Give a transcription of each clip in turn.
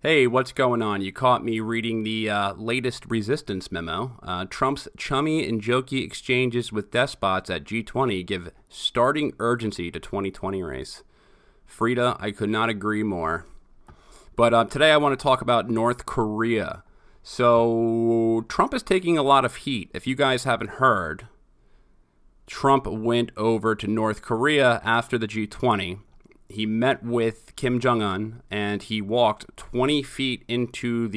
Hey, what's going on? You caught me reading the latest resistance memo. Trump's chummy and jokey exchanges with despots at G20 give starting urgency to 2020 race. Frida, I could not agree more. But today I want to talk about North Korea. So Trump is taking a lot of heat. If you guys haven't heard, Trump went over to North Korea after the G20. He met with Kim Jong-un, and he walked 20 feet into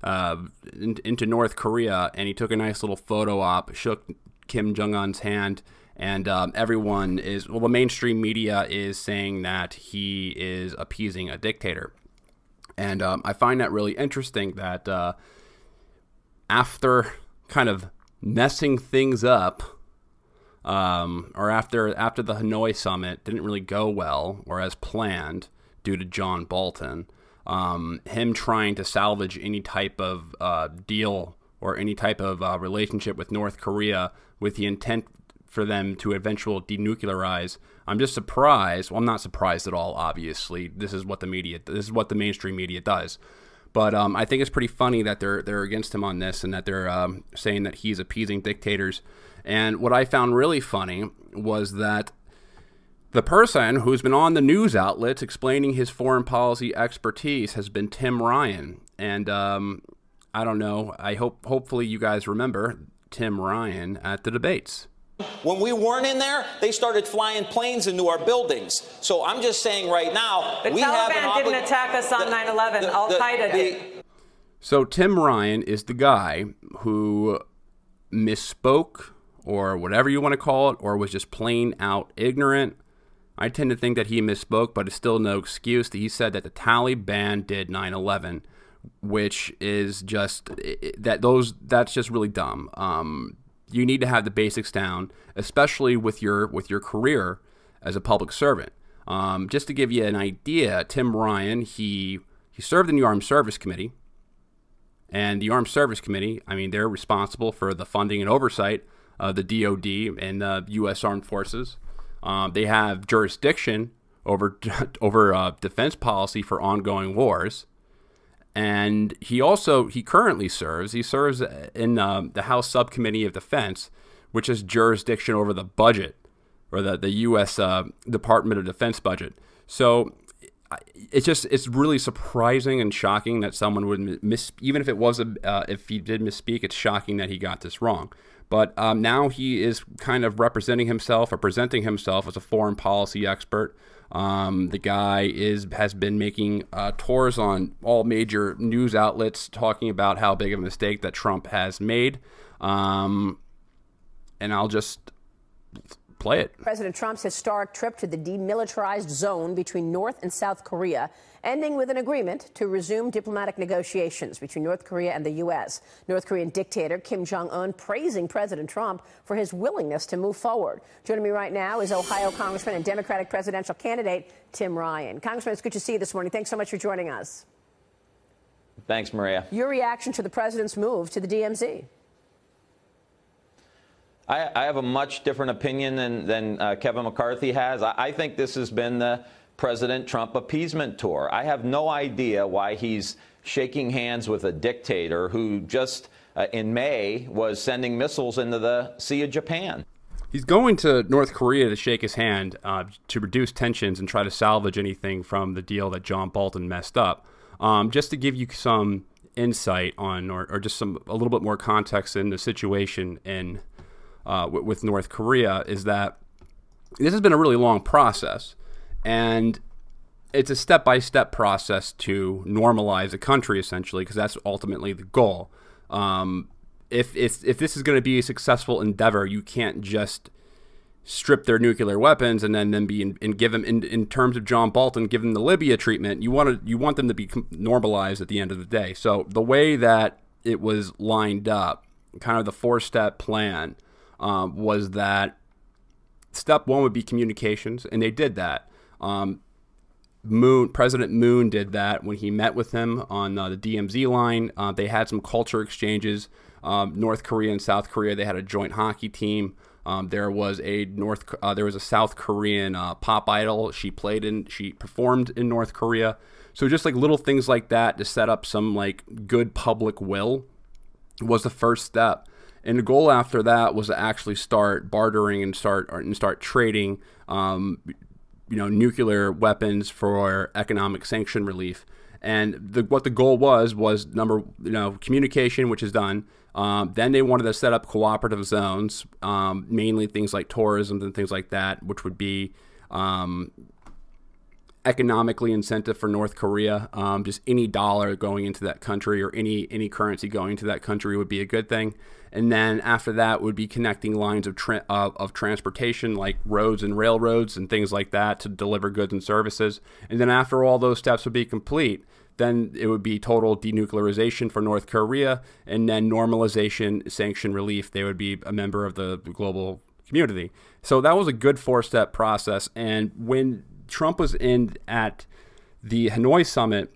into North Korea, and he took a nice little photo op, shook Kim Jong-un's hand, and everyone is, well, the mainstream media is saying that he is appeasing a dictator. And I find that really interesting that after kind of messing things up, or after the Hanoi summit didn't really go well or as planned due to John Bolton, him trying to salvage any type of deal or any type of relationship with North Korea with the intent for them to eventually denuclearize. I'm just surprised. Well, I'm not surprised at all, obviously. This is what the mainstream media does. But I think it's pretty funny that they're against him on this and that they're saying that he's appeasing dictators. And what I found really funny was that the person who's been on the news outlets explaining his foreign policy expertise has been Tim Ryan. And I don't know. Hopefully you guys remember Tim Ryan at the debates. When we weren't in there, they started flying planes into our buildings. So I'm just saying right now, the Taliban didn't attack us on 9/11. Al-Qaeda did. So Tim Ryan is the guy who misspoke, or whatever you want to call it, or was just plain out ignorant. I tend to think that he misspoke, but it's still no excuse. He said that the Taliban did 9/11, which is just that's just really dumb. You need to have the basics down, especially with your career as a public servant. Just to give you an idea, Tim Ryan, he served in the Armed Service Committee, and the Armed Service Committee, I mean, they're responsible for the funding and oversight of the DoD and the U.S. Armed Forces. They have jurisdiction over defense policy for ongoing wars. And he currently serves in the House Subcommittee of Defense, which has jurisdiction over the budget, or the U.S. Department of Defense budget. So it's really surprising and shocking that someone would even if it was if he did misspeak, it's shocking that he got this wrong. But now he is kind of representing himself or presenting himself as a foreign policy expert. The guy has been making tours on all major news outlets talking about how big of a mistake that Trump has made. And I'll just play it. President Trump's historic trip to the demilitarized zone between North and South Korea, ending with an agreement to resume diplomatic negotiations between North Korea and the U.S. North Korean dictator Kim Jong-un praising President Trump for his willingness to move forward. Joining me right now is Ohio Congressman and Democratic presidential candidate Tim Ryan. Congressman, it's good to see you this morning. Thanks so much for joining us. Thanks, Maria. Your reaction to the president's move to the DMZ? I have a much different opinion than Kevin McCarthy has. I think this has been the President Trump appeasement tour. I have no idea why he's shaking hands with a dictator who just in May was sending missiles into the Sea of Japan. He's going to North Korea to shake his hand to reduce tensions and try to salvage anything from the deal that John Bolton messed up. Just to give you some insight on, or just a little bit more context in the situation with North Korea, is that this has been a really long process, and it's a step-by-step process to normalize a country, essentially, because that's ultimately the goal. If this is going to be a successful endeavor, you can't just strip their nuclear weapons and then give them, in terms of John Bolton, give them the Libya treatment. You want them to be normalized at the end of the day. So the way that it was lined up, kind of the four-step plan, was that step one would be communications, and they did that. President Moon did that when he met with him on the DMZ line. They had some culture exchanges. North Korea and South Korea, they had a joint hockey team. There was a South Korean pop idol. She performed in North Korea. So just like little things like that to set up some like good public will was the first step. And the goal after that was to actually start bartering and start trading, nuclear weapons for economic sanction relief. And what the goal was communication, which is done. Then they wanted to set up cooperative zones, mainly things like tourism and things like that, which would be economically incentive for North Korea. Just any dollar going into that country or any currency going into that country would be a good thing. And then after that would be connecting lines of transportation like roads and railroads and things like that to deliver goods and services. And then after all those steps would be complete, then it would be total denuclearization for North Korea, and then normalization, sanction relief. They would be a member of the global community. So that was a good four-step process. And when Trump was at the Hanoi summit,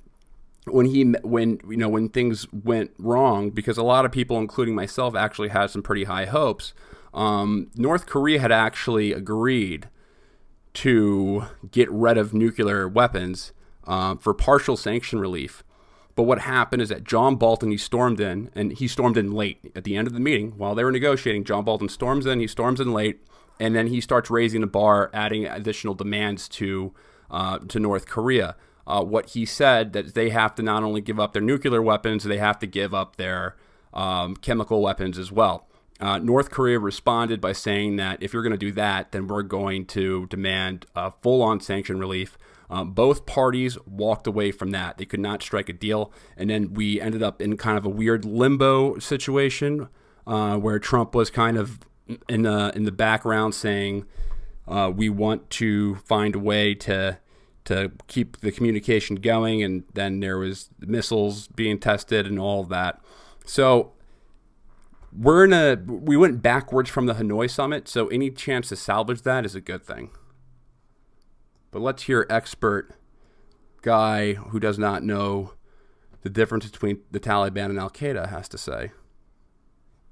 when things went wrong, because a lot of people, including myself, actually had some pretty high hopes. North Korea had actually agreed to get rid of nuclear weapons for partial sanction relief. But what happened is that John Bolton, he stormed in late at the end of the meeting while they were negotiating. John Bolton storms in late, and then he starts raising the bar, adding additional demands to North Korea. What he said that they have to not only give up their nuclear weapons, they have to give up their chemical weapons as well. North Korea responded by saying that if you're going to do that, then we're going to demand full-on sanction relief. Both parties walked away from that. They could not strike a deal. And then we ended up in kind of a weird limbo situation where Trump was kind of in the background saying, we want to find a way to keep the communication going, and then there was missiles being tested and all of that. So we went backwards from the Hanoi summit, so any chance to salvage that is a good thing. But let's hear expert guy who does not know the difference between the Taliban and Al-Qaeda has to say.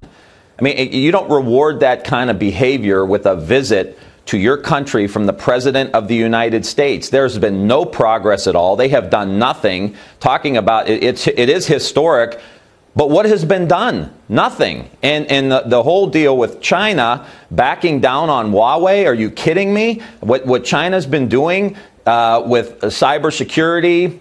I mean, you don't reward that kind of behavior with a visit to your country from the President of the United States. There's been no progress at all. They have done nothing. Talking about it is historic, but what has been done? Nothing. And the whole deal with China backing down on Huawei, are you kidding me? What China's been doing with cybersecurity,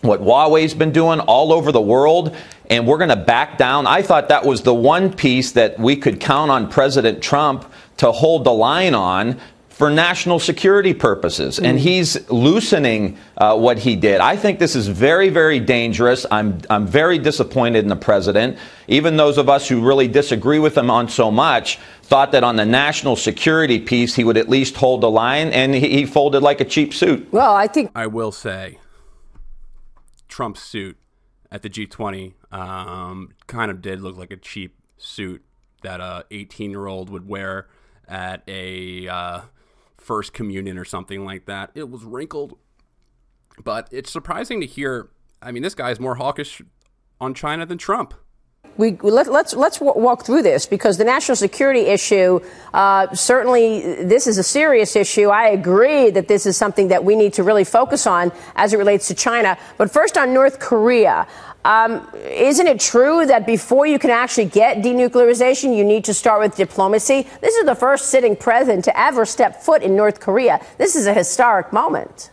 what Huawei's been doing all over the world, and we're going to back down. I thought that was the one piece that we could count on President Trump to hold the line on for national security purposes. And he's loosening what he did. I think this is very, very dangerous. I'm very disappointed in the president. Even those of us who really disagree with him on so much thought that on the national security piece, he would at least hold the line, and he folded like a cheap suit. Well, I will say Trump's suit at the G20 kind of did look like a cheap suit that a 18-year-old would wear at a first communion or something like that. It was wrinkled, but it's surprising to hear. I mean, this guy is more hawkish on China than Trump. Let's walk through this, because the national security issue, certainly this is a serious issue. I agree that this is something that we need to really focus on as it relates to China. But first on North Korea, isn't it true that before you can actually get denuclearization, you need to start with diplomacy? This is the first sitting president to ever step foot in North Korea. This is a historic moment.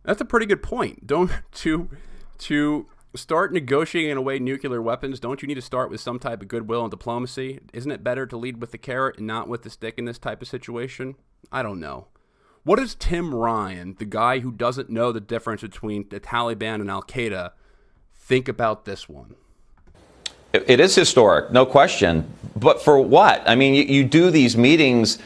That's a pretty good point. To start negotiating away nuclear weapons, don't you need to start with some type of goodwill and diplomacy? Isn't it better to lead with the carrot and not with the stick in this type of situation? I don't know. What does Tim Ryan, the guy who doesn't know the difference between the Taliban and Al-Qaeda, think about this one? It is historic, no question. But for what? I mean, you do these meetings,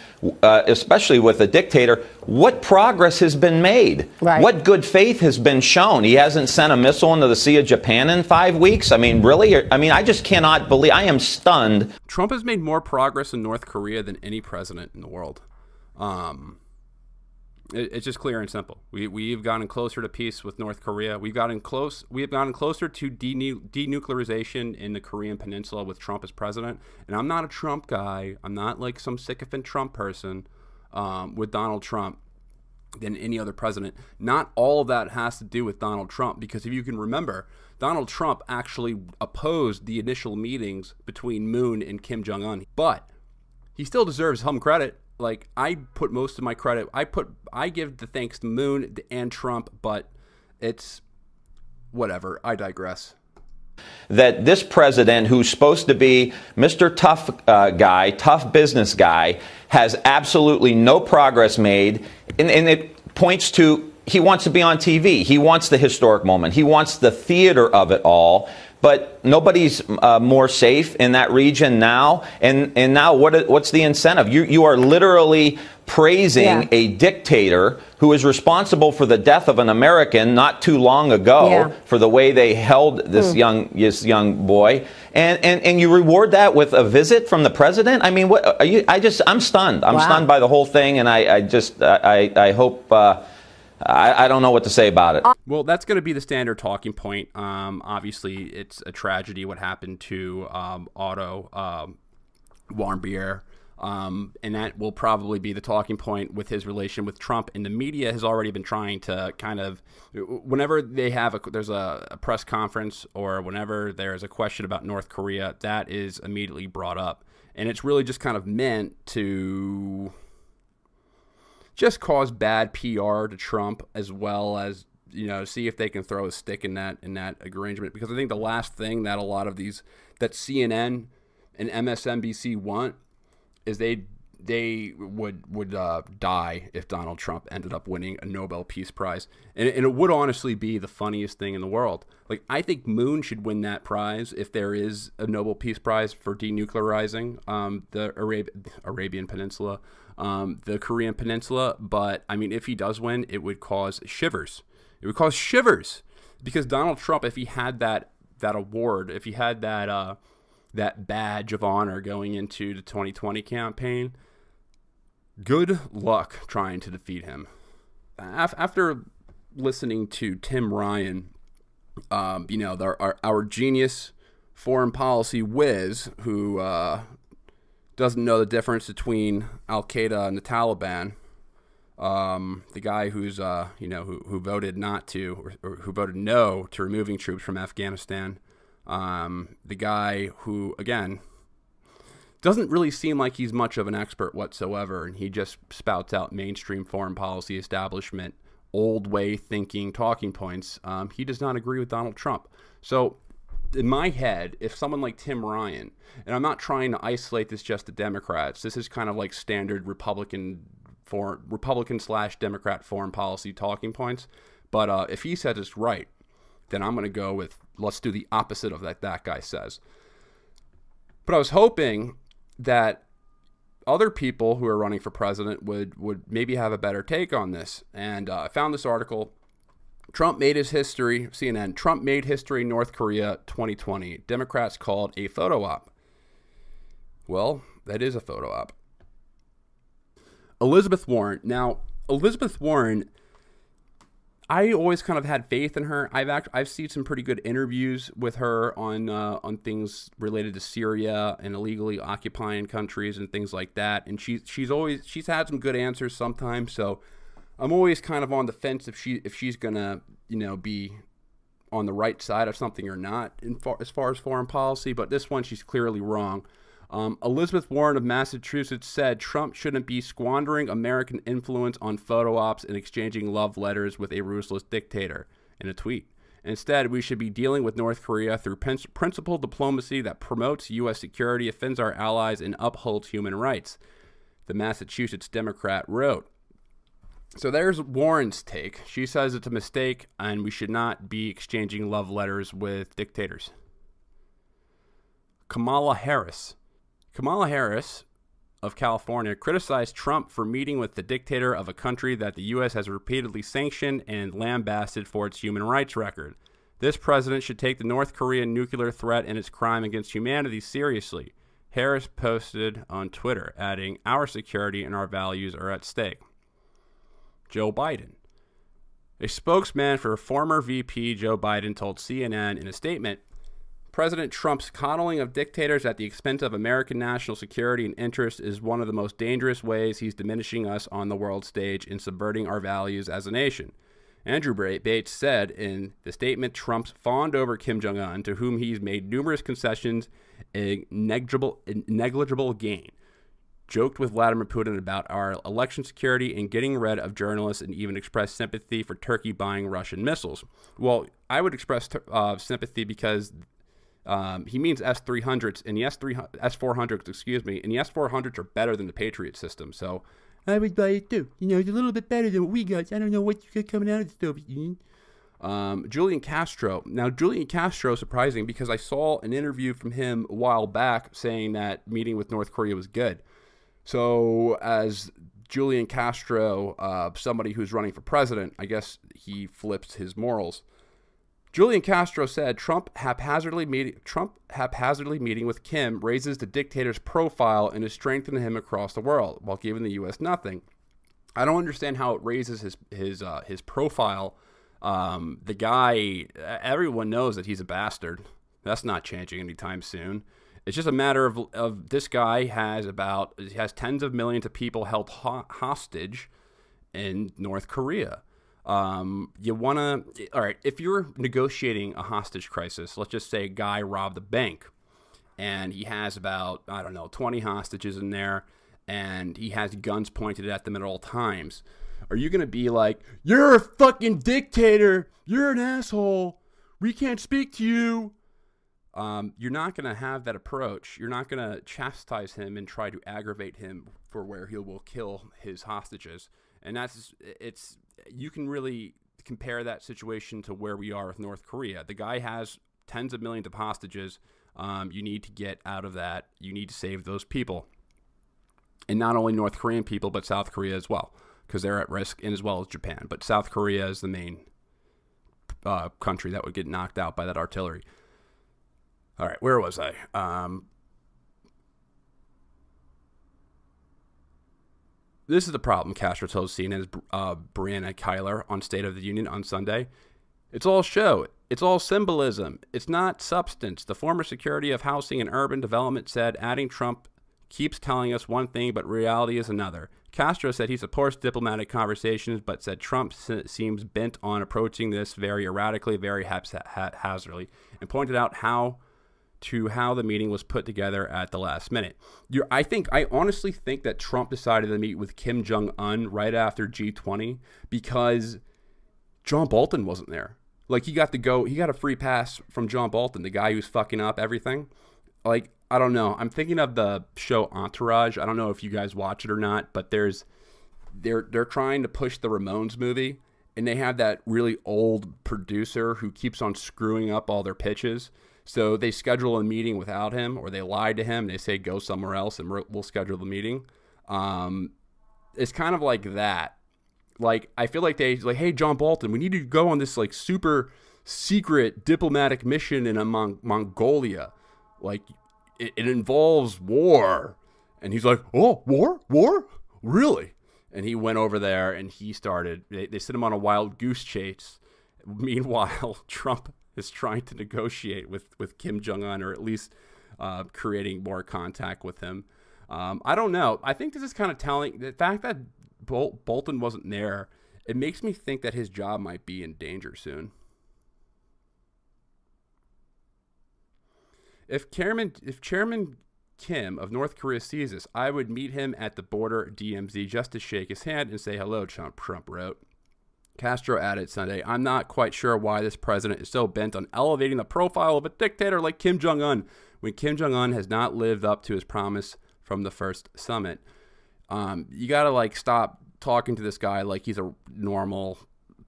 especially with a dictator. What progress has been made? Right. What good faith has been shown? He hasn't sent a missile into the Sea of Japan in 5 weeks? I mean, really? I mean, I just cannot believe. I am stunned. Trump has made more progress in North Korea than any president in the world. It's just clear and simple. We've gotten closer to peace with North Korea. We have gotten closer to denuclearization in the Korean Peninsula with Trump as president. And I'm not a Trump guy. I'm not like some sycophant Trump person with Donald Trump. than any other president. Not all of that has to do with Donald Trump, because if you can remember, Donald Trump actually opposed the initial meetings between Moon and Kim Jong-un, but he still deserves some credit. Like, I put most of my credit, I give the thanks to Moon and Trump, but it's whatever. I digress. That this president, who's supposed to be Mr. Tough guy, tough business guy, has absolutely no progress made. And it points to, he wants to be on TV. He wants the historic moment. He wants the theater of it all. But nobody's more safe in that region now. And now what's the incentive? You are literally praising a dictator who is responsible for the death of an American not too long ago for the way they held this young boy. And you reward that with a visit from the president? I mean, what are you? I'm stunned. I'm stunned by the whole thing, and I hope. I don't know what to say about it. Well, that's going to be the standard talking point. Obviously, it's a tragedy what happened to Otto Warmbier, and that will probably be the talking point with his relation with Trump. And the media has already been trying to kind of, whenever they have there's a press conference or whenever there's a question about North Korea, that is immediately brought up. And it's really just kind of meant to just cause bad PR to Trump, as well as, you know, see if they can throw a stick in that arrangement. Because I think the last thing that a lot of that CNN and MSNBC want is they would die if Donald Trump ended up winning a Nobel Peace Prize. And it would honestly be the funniest thing in the world. Like, I think Moon should win that prize if there is a Nobel Peace Prize for denuclearizing the Arabian Peninsula, the Korean Peninsula. But, I mean, if he does win, it would cause shivers. It would cause shivers. Because Donald Trump, if he had that award, if he had that badge of honor going into the 2020 campaign, good luck trying to defeat him. After listening to Tim Ryan, you know, our genius foreign policy whiz, who doesn't know the difference between Al Qaeda and the Taliban, the guy who's you know, who voted not to, or who voted no to removing troops from Afghanistan, the guy who, again, doesn't really seem like he's much of an expert whatsoever, and he just spouts out mainstream foreign policy establishment, old way thinking talking points. He does not agree with Donald Trump. So in my head, if someone like Tim Ryan, and I'm not trying to isolate this just to Democrats, this is kind of like standard Republican/Democrat foreign policy talking points, but if he says it's right, then I'm going to go with, let's do the opposite of that guy says. But I was hoping that other people who are running for president would maybe have a better take on this. And I found this article. Trump made his history, CNN, Trump made history in North Korea 2020. Democrats called a photo op. Well, that is a photo op. Elizabeth Warren. Now, Elizabeth Warren, I always kind of had faith in her. I've seen some pretty good interviews with her on things related to Syria and illegally occupying countries and things like that. And she's had some good answers sometimes. So I'm always kind of on the fence if she's gonna, you know, be on the right side of something or not as far as foreign policy. But this one, she's clearly wrong. Elizabeth Warren of Massachusetts said Trump shouldn't be squandering American influence on photo ops and exchanging love letters with a ruthless dictator in a tweet. Instead, we should be dealing with North Korea through principled diplomacy that promotes U.S. security, offends our allies, and upholds human rights, the Massachusetts Democrat wrote. So there's Warren's take. She says it's a mistake and we should not be exchanging love letters with dictators. Kamala Harris of California criticized Trump for meeting with the dictator of a country that the U.S. has repeatedly sanctioned and lambasted for its human rights record. This president should take the North Korean nuclear threat and its crime against humanity seriously. Harris posted on Twitter, adding, "Our security and our values are at stake." Joe Biden. A spokesman for former VP Joe Biden told CNN in a statement, President Trump's coddling of dictators at the expense of American national security and interest is one of the most dangerous ways he's diminishing us on the world stage and subverting our values as a nation. Andrew Bates said in the statement, Trump's fawned over Kim Jong-un, to whom he's made numerous concessions, a negligible gain. Joked with Vladimir Putin about our election security and getting rid of journalists, and even expressed sympathy for Turkey buying Russian missiles. Well, I would express sympathy because he means S-300s, and the S-400s, excuse me, and the S-400s are better than the Patriot system. So I would buy it too. You know, it's a little bit better than what we got. I don't know what you got coming out of the Soviet Union. Julian Castro. Now, Julian Castro is surprising because I saw an interview from him a while back saying that meeting with North Korea was good. So as Julian Castro, somebody who's running for president, I guess he flips his morals. Julian Castro said Trump haphazardly meeting with Kim raises the dictator's profile and is strengthening him across the world while giving the U.S. nothing. I don't understand how it raises his profile. The guy, everyone knows that he's a bastard. That's not changing anytime soon. It's just a matter of this guy has tens of millions of people held hostage in North Korea. You want to, all right, if you're negotiating a hostage crisis, let's just say a guy robbed a bank and he has about, I don't know, 20 hostages in there and he has guns pointed at them at all times. Are you going to be like, you're a fucking dictator, you're an asshole, we can't speak to you? You're not going to have that approach. You're not going to chastise him and try to aggravate him for where he will kill his hostages. And you can really compare that situation to where we are with North Korea. The guy has tens of millions of hostages. You need to get out of that. You need to save those people. And not only North Korean people, but South Korea as well, because they're at risk, and as well as Japan. But South Korea is the main country that would get knocked out by that artillery. All right, where was I? This is the problem Castro told CNN's Brianna Keilar on State of the Union on Sunday. It's all show. It's all symbolism. It's not substance. The former Secretary of Housing and Urban Development said, adding Trump keeps telling us one thing, but reality is another. Castro said he supports diplomatic conversations, but said Trump seems bent on approaching this very erratically, very haphazardly, and pointed out how the meeting was put together at the last minute. I honestly think that Trump decided to meet with Kim Jong-un right after G20 because John Bolton wasn't there. Like, he got a free pass from John Bolton, the guy who's fucking up everything. Like, I don't know. I'm thinking of the show Entourage. I don't know if you guys watch it or not, but they're trying to push the Ramones movie, and they have that really old producer who keeps on screwing up all their pitches. So they schedule a meeting without him, or they lie to him. They say, go somewhere else and we'll schedule the meeting. It's kind of like that. Like, I feel like hey, John Bolton, we need to go on this like super secret diplomatic mission in Mongolia. Like, it involves war. And he's like, oh, war? Really? And he went over there and they sent him on a wild goose chase. Meanwhile, Trump is trying to negotiate with Kim Jong-un, or at least creating more contact with him. I don't know. I think this is kind of telling. The fact that Bolton wasn't there, it makes me think that his job might be in danger soon. If Chairman Kim of North Korea sees this, I would meet him at the border DMZ just to shake his hand and say hello, Trump wrote. Castro added Sunday, I'm not quite sure why this president is so bent on elevating the profile of a dictator like Kim Jong-un when Kim Jong-un has not lived up to his promise from the first summit. You got to like stop talking to this guy like he's a normal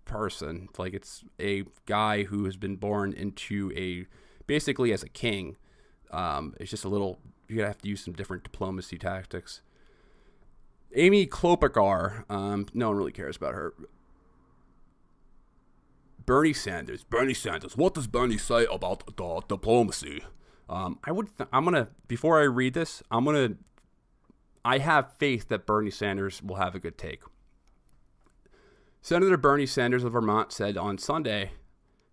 person. Like, it's a guy who has been born into basically as a king. It's just you're going to have to use some different diplomacy tactics. Amy Klobuchar, no one really cares about her. Bernie Sanders. What does Bernie say about the diplomacy? Before I read this, I have faith that Bernie Sanders will have a good take. Senator Bernie Sanders of Vermont said on Sunday,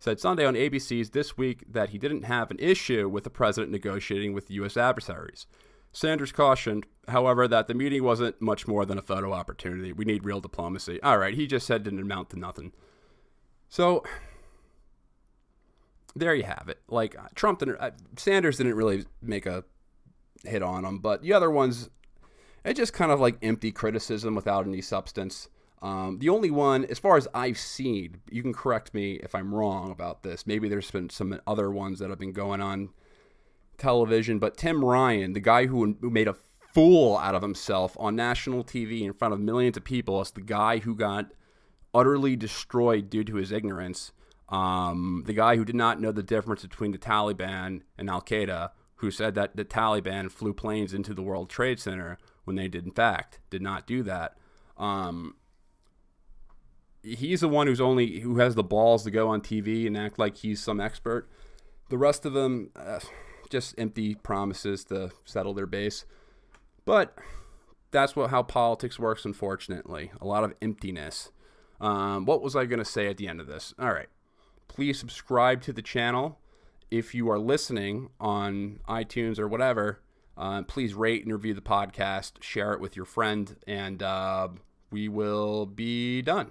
said Sunday on ABC's This Week that he didn't have an issue with the president negotiating with U.S. adversaries. Sanders cautioned, however, that the meeting wasn't much more than a photo opportunity. We need real diplomacy. All right, he just said it didn't amount to nothing. So there you have it. Like, Sanders didn't really make a hit on him, but the other ones, it's just kind of like empty criticism without any substance. The only one, as far as I've seen, you can correct me if I'm wrong about this. Maybe there's been some other ones that have been going on television, but Tim Ryan, the guy who made a fool out of himself on national TV in front of millions of people, as the guy who got utterly destroyed due to his ignorance, the guy who did not know the difference between the Taliban and Al-Qaeda, who said that the Taliban flew planes into the World Trade Center when they did, in fact, did not do that. He's the one who has the balls to go on TV and act like he's some expert. The rest of them, just empty promises to settle their base. But that's how politics works, unfortunately. A lot of emptiness. What was I going to say at the end of this? All right. Please subscribe to the channel. If you are listening on iTunes or whatever, please rate and review the podcast. Share it with your friend, and we will be done.